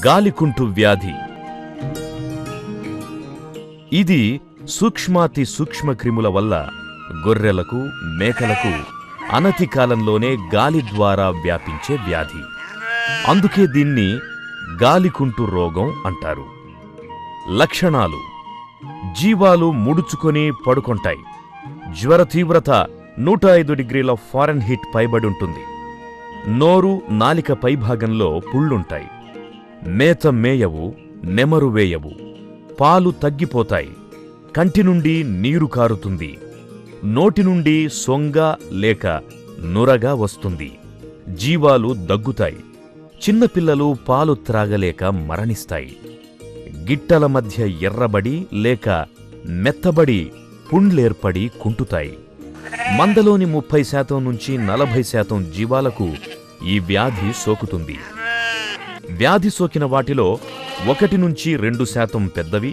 గాలికుంటు వ్యాధి. ఇది సూక్ష్మాతి సూక్ష్మ క్రిముల వల్ల గొర్రెలకు, మేకలకు అనతి కాలంలోనే గాలి ద్వారా వ్యాపించే వ్యాధి. అందుకే దీన్ని గాలికుంటు రోగం అంటారు. లక్షణాలు: జీవాలు ముడుచుకొని పడుకొంటాయి. జ్వర తీవ్రత 105 డిగ్రీల ఫారెన్హీట్ పైబడుంటుంది. నోరు, నాలిక పైభాగంలో పుళ్ళుంటాయి. మేత మేయవు, నెమరు వేయవు. పాలు తగ్గిపోతాయి. కంటి నుండి నీరు కారుతుంది. నోటి నుండి సొంగ లేక నురగా వస్తుంది. జీవాలు దగ్గుతాయి. చిన్నపిల్లలు పాలు త్రాగలేక మరణిస్తాయి. గిట్టల మధ్య ఎర్రబడి లేక మెత్తబడి పుండ్లేర్పడి కుంటుతాయి. మందలోని 30% నుంచి 40% జీవాలకు ఈ వ్యాధి సోకుతుంది. వ్యాధి సోకిన వాటిలో 1 నుంచి 2% పెద్దవి,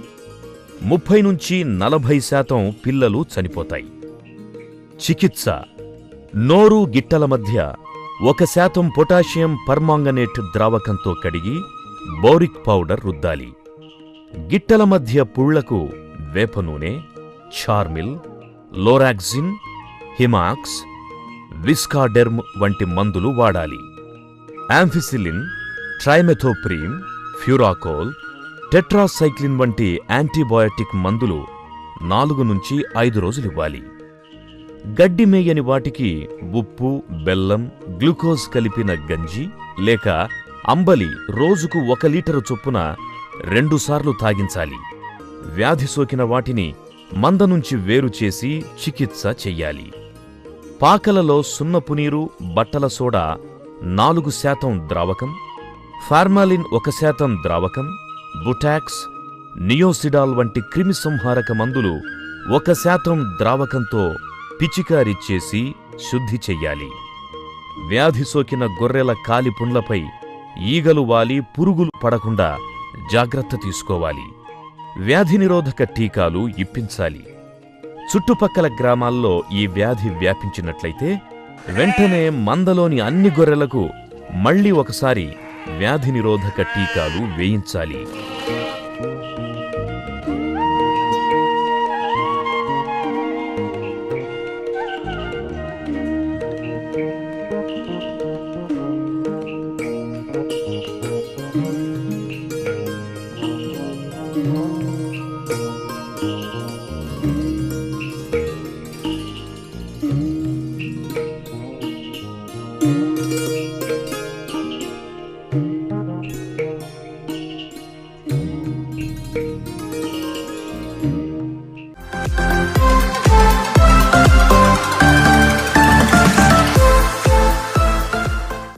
30 నుంచి 40% పిల్లలు చనిపోతాయి. చికిత్స: నోరు, గిట్టల మధ్య 1% పొటాషియం పర్మాంగనేట్ ద్రావకంతో కడిగి బోరిక్ పౌడర్ రుద్దాలి. గిట్టల మధ్య పుళ్లకు వేప నూనె, చార్మిల్, లోరాక్జిన్, హిమాక్స్, విస్కాడెర్మ్ వంటి మందులు వాడాలి. యాంఫిసిలిన్, ట్రైమెథోప్రిమ్, ఫ్యూరాకోల్, టెట్రాసైక్లిన్ వంటి యాంటీబయాటిక్ మందులు 4 నుంచి 5 రోజులివ్వాలి. గడ్డి మేయని వాటికి ఉప్పు, బెల్లం, గ్లూకోజ్ కలిపిన గంజి లేక అంబలి రోజుకు 1 లీటరు చొప్పున 2 సార్లు తాగించాలి. వ్యాధి సోకిన వాటిని మంద నుంచి వేరు చేసి చికిత్స చెయ్యాలి. పాకలలో సున్నపు నీరు, బట్టల సోడా 4% ద్రావకం, ఫార్మాలిన్ 1% ద్రావకం, బుటాక్స్, నియోసిడాల్ వంటి క్రిమి సంహారక మందులు 1% ద్రావకంతో పిచికారీ చేసి శుద్ధి చెయ్యాలి. వ్యాధి సోకిన గొర్రెల కాలిపుండ్లపై ఈగలు వాలి పురుగులు పడకుండా జాగ్రత్త తీసుకోవాలి. వ్యాధి నిరోధక టీకాలు ఇప్పించాలి. చుట్టుపక్కల గ్రామాల్లో ఈ వ్యాధి వ్యాపించినట్లయితే వెంటనే మందలోని అన్ని గొర్రెలకు మళ్లీ ఒకసారి వ్యాధి నిరోధక టీకాలు వేయించాలి.